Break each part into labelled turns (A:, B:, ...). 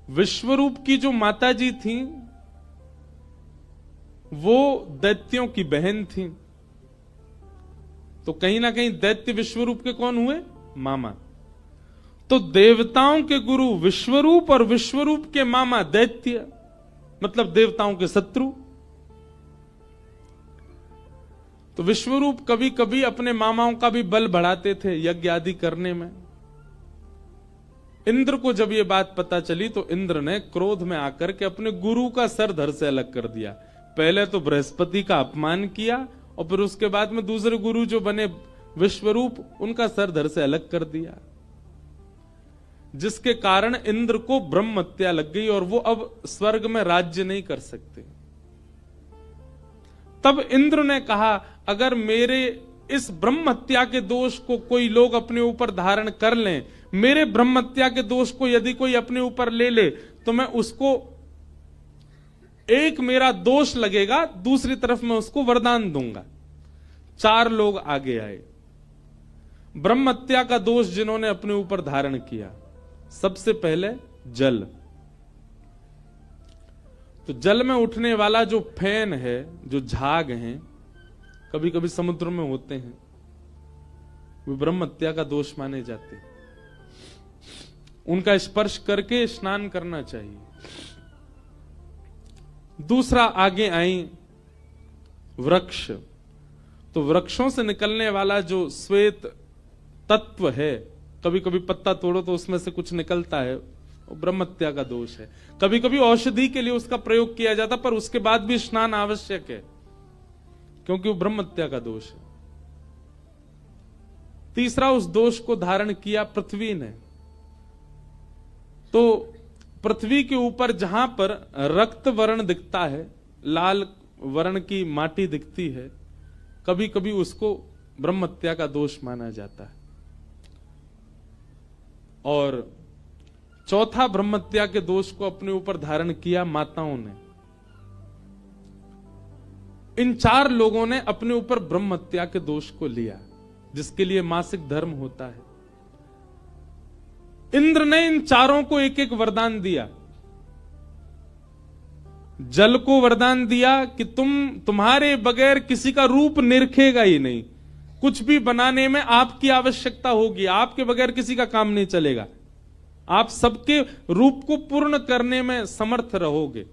A: विश्वरूप की जो माता जी थी वो दैत्यों की बहन थी, तो कहीं ना कहीं दैत्य विश्वरूप के कौन हुए? मामा। तो देवताओं के गुरु विश्वरूप और विश्वरूप के मामा दैत्य, मतलब देवताओं के शत्रु। तो विश्वरूप कभी कभी अपने मामाओं का भी बल बढ़ाते थे यज्ञ आदि करने में। इंद्र को जब ये बात पता चली तो इंद्र ने क्रोध में आकर के अपने गुरु का सर धड़ से अलग कर दिया। पहले तो बृहस्पति का अपमान किया और फिर उसके बाद में दूसरे गुरु जो बने विश्वरूप, उनका सर धड़ से अलग कर दिया, जिसके कारण इंद्र को ब्रह्म हत्या लग गई और वो अब स्वर्ग में राज्य नहीं कर सकते। तब इंद्र ने कहा, अगर मेरे इस ब्रह्म हत्या के दोष को कोई लोग अपने ऊपर धारण कर लें, मेरे ब्रह्म हत्या के दोष को यदि कोई अपने ऊपर ले ले, तो मैं उसको, एक मेरा दोष लगेगा, दूसरी तरफ मैं उसको वरदान दूंगा। 4 लोग आगे आए ब्रह्म हत्या का दोष जिन्होंने अपने ऊपर धारण किया। सबसे पहले जल। तो जल में उठने वाला जो फैन है, जो झाग हैं, कभी कभी समुद्र में होते हैं, वे ब्रह्म हत्या का दोष माने जाते हैं। उनका स्पर्श करके स्नान करना चाहिए। दूसरा आगे आई वृक्ष। तो वृक्षों से निकलने वाला जो श्वेत तत्व है, कभी कभी पत्ता तोड़ो तो उसमें से कुछ निकलता है, वो ब्रह्म हत्या का दोष है। कभी कभी औषधि के लिए उसका प्रयोग किया जाता, पर उसके बाद भी स्नान आवश्यक है, क्योंकि वो ब्रह्म हत्या का दोष है। तीसरा, उस दोष को धारण किया पृथ्वी ने। तो पृथ्वी के ऊपर जहां पर रक्त वर्ण दिखता है, लाल वर्ण की माटी दिखती है, कभी कभी उसको ब्रह्म हत्या का दोष माना जाता है। और चौथा, ब्रह्म हत्या के दोष को अपने ऊपर धारण किया माताओं ने। इन 4 लोगों ने अपने ऊपर ब्रह्म हत्या के दोष को लिया, जिसके लिए मासिक धर्म होता है। इंद्र ने इन 4 को एक एक वरदान दिया। जल को वरदान दिया कि तुम्हारे बगैर किसी का रूप निरखेगा ही नहीं, कुछ भी बनाने में आपकी आवश्यकता होगी, आपके बगैर किसी का काम नहीं चलेगा, आप सबके रूप को पूर्ण करने में समर्थ रहोगे।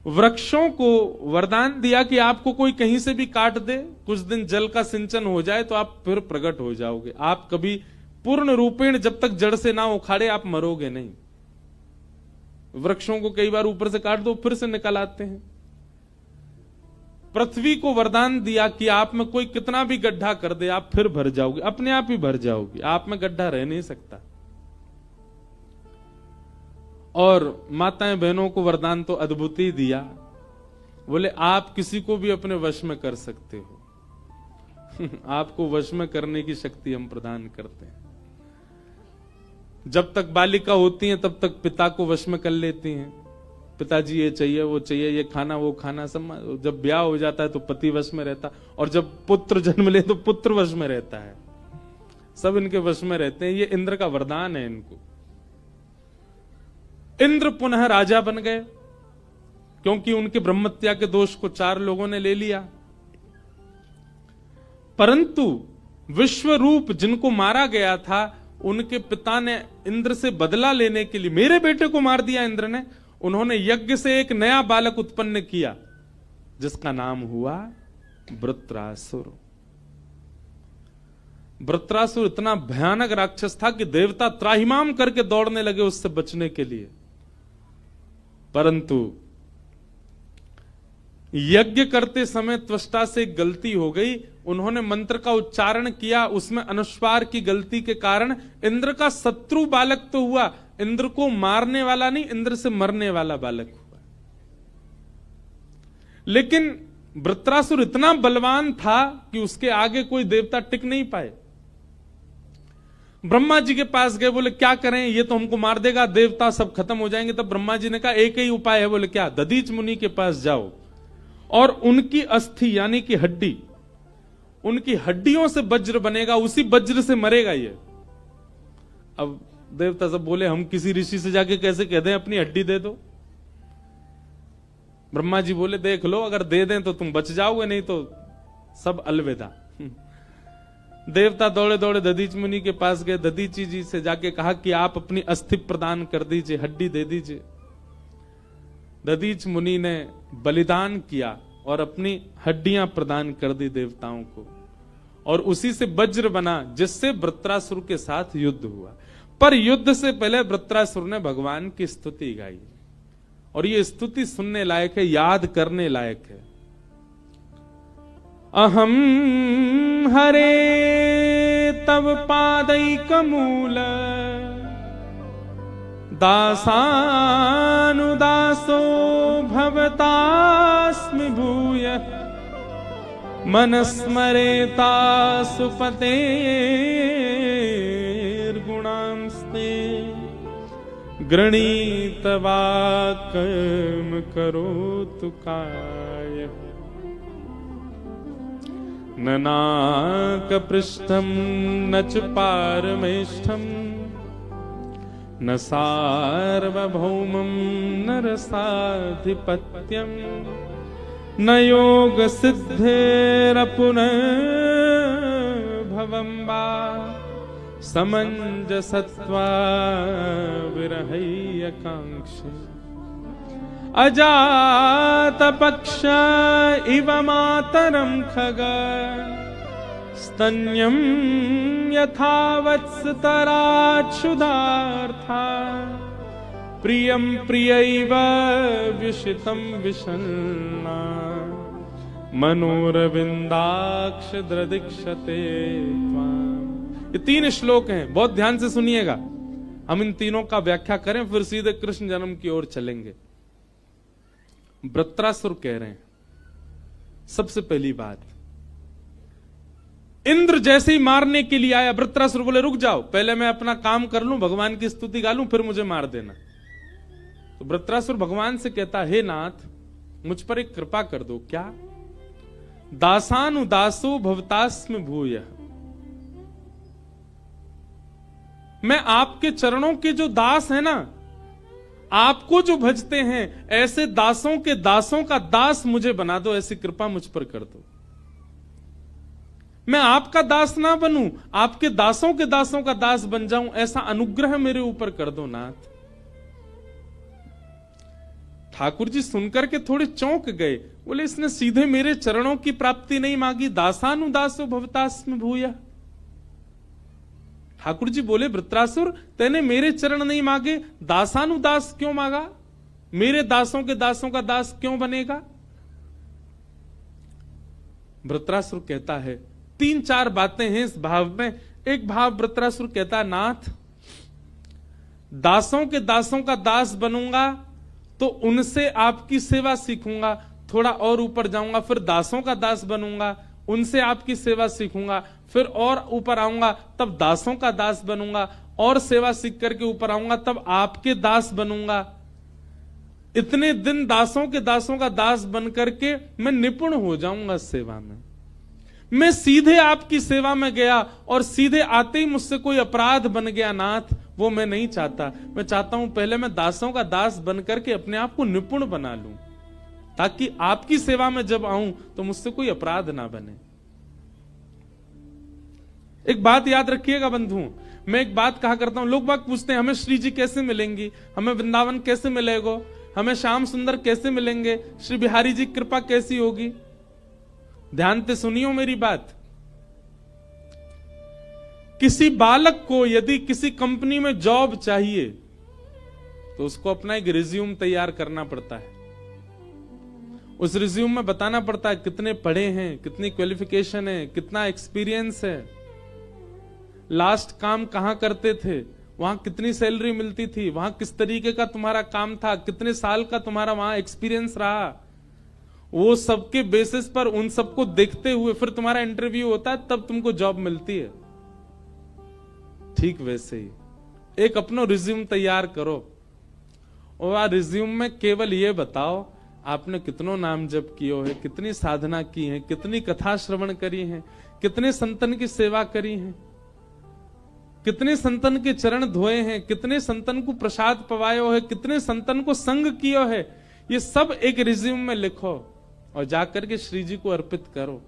A: वृक्षों को वरदान दिया कि आपको कोई कहीं से भी काट दे, कुछ दिन जल का सिंचन हो जाए तो आप फिर प्रकट हो जाओगे, आप कभी पूर्ण रूपेण जब तक जड़ से ना उखाड़े आप मरोगे नहीं। वृक्षों को कई बार ऊपर से काट दो फिर से निकल आते हैं। पृथ्वी को वरदान दिया कि आप में कोई कितना भी गड्ढा कर दे आप फिर भर जाओगे, अपने आप ही भर जाओगे, आप में गड्ढा रह नहीं सकता। और माताएं बहनों को वरदान तो अद्भुत ही दिया, बोले आप किसी को भी अपने वश में कर सकते हो आपको वश में करने की शक्ति हम प्रदान करते हैं। जब तक बालिका होती हैं तब तक पिता को वश में कर लेती हैं, पिताजी ये चाहिए वो चाहिए, ये खाना वो खाना सब। जब ब्याह हो जाता है तो पति वश में रहता, और जब पुत्र जन्म ले तो पुत्र वश में रहता है, सब इनके वश में रहते हैं। ये इंद्र का वरदान है इनको। इंद्र पुनः राजा बन गए, क्योंकि उनके ब्रह्म हत्या के दोष को 4 लोगों ने ले लिया। परंतु विश्वरूप जिनको मारा गया था, उनके पिता ने इंद्र से बदला लेने के लिए, मेरे बेटे को मार दिया इंद्र ने, उन्होंने यज्ञ से एक नया बालक उत्पन्न किया, जिसका नाम हुआ वृत्रासुर। वृत्रासुर इतना भयानक राक्षस था कि देवता त्राहिमाम करके दौड़ने लगे उससे बचने के लिए। परंतु यज्ञ करते समय त्वष्टा से गलती हो गई, उन्होंने मंत्र का उच्चारण किया, उसमें अनुस्वार की गलती के कारण इंद्र का शत्रु बालक तो हुआ, इंद्र को मारने वाला नहीं, इंद्र से मरने वाला बालक हुआ। लेकिन वृत्रासुर इतना बलवान था कि उसके आगे कोई देवता टिक नहीं पाए। ब्रह्मा जी के पास गए, बोले क्या करें, ये तो हमको मार देगा, देवता सब खत्म हो जाएंगे। तब ब्रह्मा जी ने कहा एक ही उपाय है। बोले क्या? दधीच मुनि के पास जाओ और उनकी अस्थि यानी कि हड्डी, उनकी हड्डियों से वज्र बनेगा, उसी वज्र से मरेगा ये। अब देवता सब बोले हम किसी ऋषि से जाके कैसे कह दें अपनी हड्डी दे दो। ब्रह्मा जी बोले देख लो, अगर दे दें तो तुम बच जाओगे, नहीं तो सब अलविदा। देवता दौड़े दौड़े दधीच मुनि के पास गए। दधीची जी से जाके कहा कि आप अपनी अस्थि प्रदान कर दीजिए, हड्डी दे दीजिए। दधीच मुनि ने बलिदान किया और अपनी हड्डियां प्रदान कर दी देवताओं को, और उसी से वज्र बना जिससे वृत्रासुर के साथ युद्ध हुआ। पर युद्ध से पहले वृत्रासुर ने भगवान की स्तुति गाई, और ये स्तुति सुनने लायक है, याद करने लायक है। अहम हरे तव पादैकमूल दासानुदासो भवतास्मि भूय मनस्मरेता सुपतेर्गुणांस्ते गृणीतवा कर्म करोतु काय न नाकपृष्ठं न च पारमेष्ठं न सार्वभौमं न रसाधिपत्यं न योगसिद्धिरपुनर्भवं वा समञ्जसत्वा विरहैकाङ्क्षे अजातपक्ष इव मातरं खग स्तन्यं यथा वत्सतराच्छुधार्था प्रियं प्रियैव विषितं विषण्णा मनोरविंदाक्ष दृदिक्षते त्वाम्। ये 3 श्लोक हैं, बहुत ध्यान से सुनिएगा। हम इन तीनों का व्याख्या करें, फिर सीधे कृष्ण जन्म की ओर चलेंगे। वृत्रासुर कह रहे हैं, सबसे पहली बात, इंद्र जैसे ही मारने के लिए आया, वृत्रासुर बोले रुक जाओ, पहले मैं अपना काम कर लूं, भगवान की स्तुति गा लूं, फिर मुझे मार देना। तो वृत्रासुर भगवान से कहता, हे नाथ मुझ पर एक कृपा कर दो। क्या? दासानुदासो भवतास्मि भूय, मैं आपके चरणों के जो दास है ना, आपको जो भजते हैं, ऐसे दासों के दासों का दास मुझे बना दो, ऐसी कृपा मुझ पर कर दो। मैं आपका दास ना बनूं, आपके दासों के दासों का दास बन जाऊं, ऐसा अनुग्रह मेरे ऊपर कर दो नाथ। ठाकुर जी सुनकर के थोड़े चौंक गए, बोले इसने सीधे मेरे चरणों की प्राप्ति नहीं मांगी, दासानुदासो भवतास्मि भूय। ठाकुर जी बोले वृत्रासुर तेने मेरे चरण नहीं मांगे, दासानुदास क्यों मांगा? मेरे दासों के दासों का दास क्यों बनेगा? वृत्रासुर कहता है, 3-4 बातें हैं इस भाव में। एक भाव वृत्रासुर कहता है, नाथ दासों के दासों का दास बनूंगा तो उनसे आपकी सेवा सीखूंगा, थोड़ा और ऊपर जाऊंगा, फिर दासों का दास बनूंगा, उनसे आपकी सेवा सीखूंगा, फिर और ऊपर आऊंगा, तब दासों का दास बनूंगा, और सेवा सीख करके ऊपर आऊंगा, तब आपके दास बनूंगा। इतने दिन दासों के दासों का दास बन करके मैं निपुण हो जाऊंगा सेवा में। मैं सीधे आपकी सेवा में गया और सीधे आते ही मुझसे कोई अपराध बन गया नाथ, वो मैं नहीं चाहता। मैं चाहता हूं पहले मैं दासों का दास बन करके अपने आप को निपुण बना लूं, ताकि आपकी सेवा में जब आऊं तो मुझसे कोई अपराध ना बने। एक बात याद रखिएगा बंधुओं, मैं एक बात कहा करता हूं, लोग बाग पूछते हैं हमें श्री जी कैसे मिलेंगी, हमें वृंदावन कैसे मिलेगा, हमें श्याम सुंदर कैसे मिलेंगे, श्री बिहारी जी कृपा कैसी होगी। ध्यान से सुनियो मेरी बात। किसी बालक को यदि किसी कंपनी में जॉब चाहिए तो उसको अपना एक रिज्यूम तैयार करना पड़ता है। उस रिज्यूम में बताना पड़ता है कितने पढ़े हैं, कितनी क्वालिफिकेशन है, कितना एक्सपीरियंस है, लास्ट काम कहां करते थे, वहां कितनी सैलरी मिलती थी, वहां किस तरीके का तुम्हारा काम था, कितने साल का तुम्हारा वहां एक्सपीरियंस रहा। वो सबके बेसिस पर उन सबको देखते हुए फिर तुम्हारा इंटरव्यू होता है, तब तुमको जॉब मिलती है। ठीक वैसे ही एक अपना रिज्यूम तैयार करो, और रिज्यूम में केवल ये बताओ आपने कितनों नाम जप किए है, कितनी साधना की है, कितनी कथा श्रवण करी है, कितने संतन की सेवा करी है। कितने संतन के चरण धोए हैं, कितने संतन को प्रसाद पवायो है, कितने संतन को संग कियो है, ये सब एक रिज्यूम में लिखो और जाकर के श्री जी को अर्पित करो।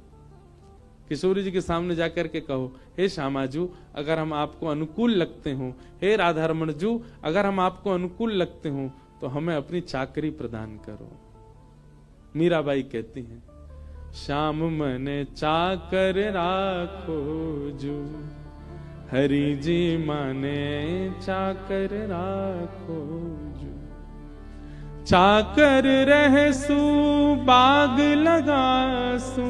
A: किशोरी जी के सामने जाकर के कहो, हे श्यामाजू अगर हम आपको अनुकूल लगते हो, हे राधारमण जू अगर हम आपको अनुकूल लगते हो तो हमें अपनी चाकरी प्रदान करो। मीराबाई कहती हैं, श्याम मने चाकर राखो जू, हरि जी माने चाकर राखो जू। चाकर रहसू बाग लगासू,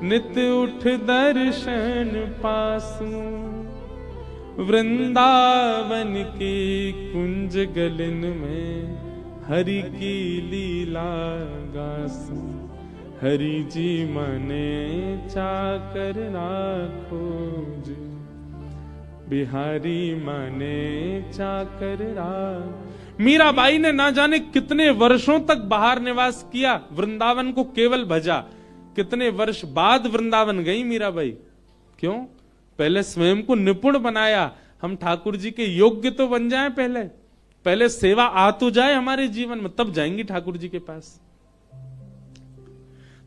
A: नित उठ दर्शन पासू। वृंदावन की कुंज गलिन में, हरि की लीला गासू। हरि जी मने चाकर राखो जी, बिहारी मने चाकर राख। मीराबाई ने ना जाने कितने वर्षों तक बाहर निवास किया, वृंदावन को केवल भजा। कितने वर्ष बाद वृंदावन गई मीराबाई। क्यों? पहले स्वयं को निपुण बनाया। हम ठाकुर जी के योग्य तो बन जाएं, पहले सेवा आ तो जाए हमारे जीवन में, तब जाएंगी ठाकुर जी के पास।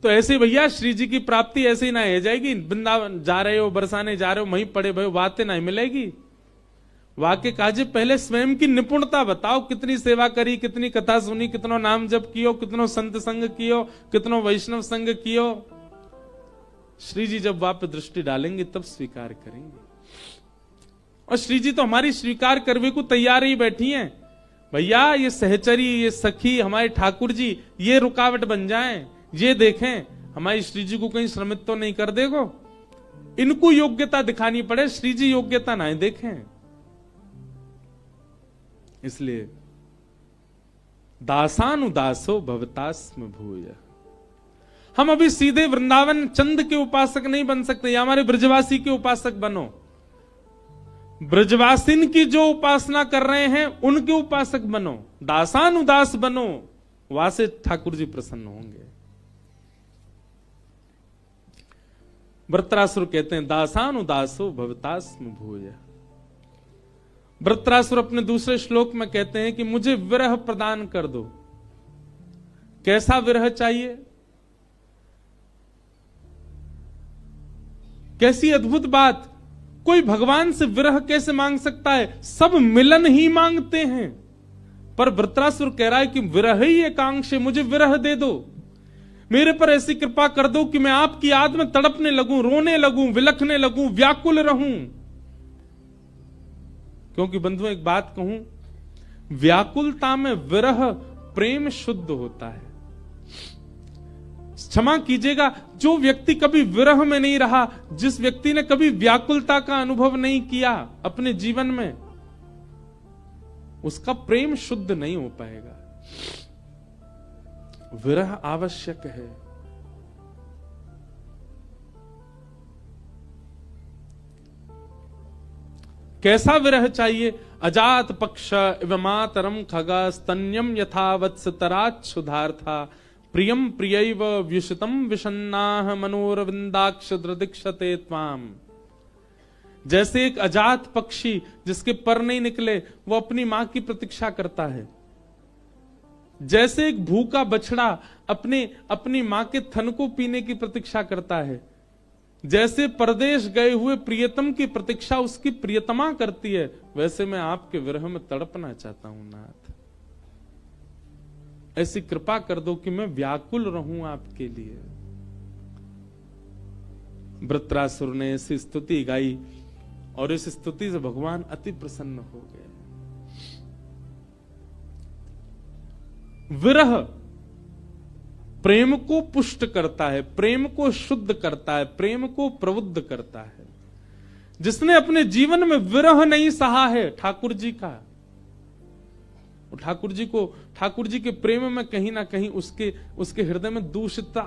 A: तो ऐसे भैया श्री जी की प्राप्ति ऐसे ही ना हो जाएगी। वृंदावन जा रहे हो, बरसाने जा रहे हो, वहीं पड़े भयो बातें नहीं मिलेगी। वाक्य काजे पहले स्वयं की निपुणता बताओ। कितनी सेवा करी, कितनी कथा सुनी, कितनो नाम जप कियो, कितनो संत संग कियो, कितनो वैष्णव संग कियो। श्री जी जब वाप दृष्टि डालेंगे तब स्वीकार करेंगे। और श्री जी तो हमारी स्वीकार करने को तैयार ही बैठी हैं। भैया ये सहचरी, ये सखी, हमारे ठाकुर जी ये रुकावट बन जाएं, ये देखें हमारी श्री जी को कहीं श्रमित तो नहीं कर देगो। इनको योग्यता दिखानी पड़े, श्री जी योग्यता ना देखें। इसलिए दासानुदासो भवतास्म भूय। हम अभी सीधे वृंदावन चंद के उपासक नहीं बन सकते, या हमारे ब्रजवासी के उपासक बनो। ब्रजवासिन की जो उपासना कर रहे हैं उनके उपासक बनो, दासानुदास बनो, वहां से ठाकुर जी प्रसन्न होंगे। वृत्रासुर कहते हैं दासानुदासो भवतास्म भूय। वृत्रासुर अपने दूसरे श्लोक में कहते हैं कि मुझे विरह प्रदान कर दो। कैसा विरह चाहिए? कैसी अद्भुत बात! कोई भगवान से विरह कैसे मांग सकता है? सब मिलन ही मांगते हैं, पर वृत्रासुर कह रहा है कि विरह ही एकांक्ष है, मुझे विरह दे दो। मेरे पर ऐसी कृपा कर दो कि मैं आपकी याद में तड़पने लगूं, रोने लगूं, विलखने लगूं, व्याकुल रहूं। क्योंकि बंधुओं एक बात कहूं, व्याकुलता में विरह प्रेम शुद्ध होता है। क्षमा कीजिएगा, जो व्यक्ति कभी विरह में नहीं रहा, जिस व्यक्ति ने कभी व्याकुलता का अनुभव नहीं किया अपने जीवन में, उसका प्रेम शुद्ध नहीं हो पाएगा। विरह आवश्यक है। कैसा विरह चाहिए? अजात पक्ष इव मातरम खगा स्तन्यम यथा वत्स तराच्छुधार्था प्रियम प्रियैव व्युषितम विषन्नाह मनोरविंदाक्ष दृदिक्षते त्वाम। जैसे एक अजात पक्षी जिसके पर नहीं निकले वो अपनी मां की प्रतीक्षा करता है, जैसे एक भूखा बछड़ा अपनी मां के थन को पीने की प्रतीक्षा करता है, जैसे परदेश गए हुए प्रियतम की प्रतीक्षा उसकी प्रियतमा करती है, वैसे मैं आपके विरह में तड़पना चाहता हूं नाथ। ऐसी कृपा कर दो कि मैं व्याकुल रहूं आपके लिए। वृत्रासुर ने ऐसी स्तुति गाई और इस स्तुति से भगवान अति प्रसन्न हो गए। विरह प्रेम को पुष्ट करता है, प्रेम को शुद्ध करता है, प्रेम को प्रबुद्ध करता है। जिसने अपने जीवन में विरह नहीं सहा है ठाकुर जी का, ठाकुर जी के प्रेम में कहीं ना कहीं उसके हृदय में दूषितता